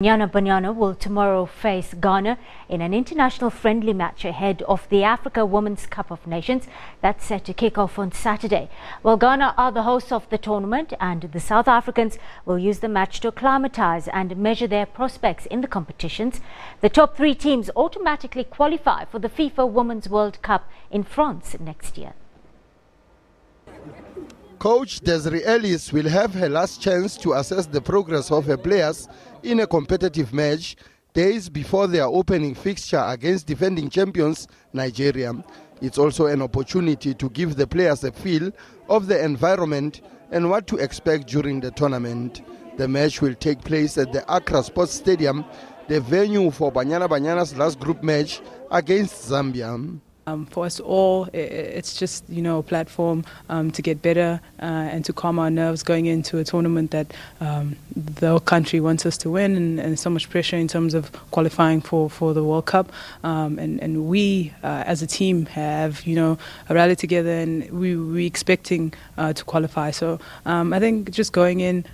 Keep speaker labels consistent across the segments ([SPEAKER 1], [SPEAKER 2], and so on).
[SPEAKER 1] Banyana Banyana will tomorrow face Ghana in an international friendly match ahead of the Africa Women's Cup of Nations that's set to kick off on Saturday. Well, Ghana are the hosts of the tournament and the South Africans will use the match to acclimatise and measure their prospects in the competitions. The top three teams automatically qualify for the FIFA Women's World Cup in France next year.
[SPEAKER 2] Coach Desiree Ellis will have her last chance to assess the progress of her players in a competitive match days before their opening fixture against defending champions Nigeria. It's also an opportunity to give the players a feel of the environment and what to expect during the tournament. The match will take place at the Accra Sports Stadium, the venue for Banyana Banyana's last group match against Zambia.
[SPEAKER 3] For us all, it's just, a platform to get better and to calm our nerves going into a tournament that the whole country wants us to win, and so much pressure in terms of qualifying for the World Cup. And we, as a team, have, rallied together, and we're expecting to qualify. So I think just going in,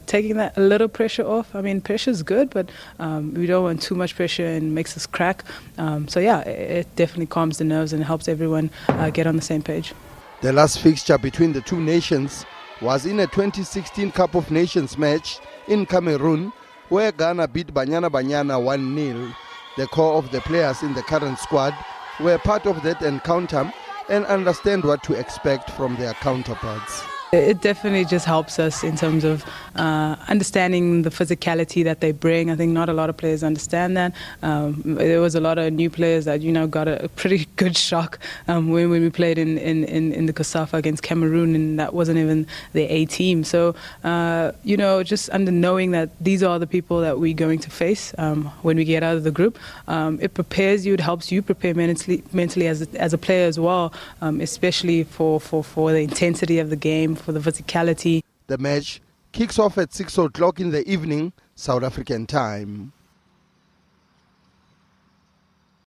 [SPEAKER 3] taking that a little pressure off. I mean, pressure is good, but we don't want too much pressure and makes us crack. So yeah, it definitely calms the nerves and helps everyone get on the same page.
[SPEAKER 2] The last fixture between the two nations was in a 2016 Cup of Nations match in Cameroon, where Ghana beat Banyana Banyana 1-0. The core of the players in the current squad were part of that encounter and understand what to expect from their counterparts.
[SPEAKER 3] It definitely just helps us in terms of understanding the physicality that they bring. I think not a lot of players understand that. There was a lot of new players that got a pretty good shock when we played in the COSAFA against Cameroon, and that wasn't even the A team. So just knowing that these are the people that we're going to face when we get out of the group, it prepares you. It helps you prepare mentally as a player as well, especially for the intensity of the game, for the physicality.
[SPEAKER 2] The match kicks off at 6 o'clock in the evening, South African time.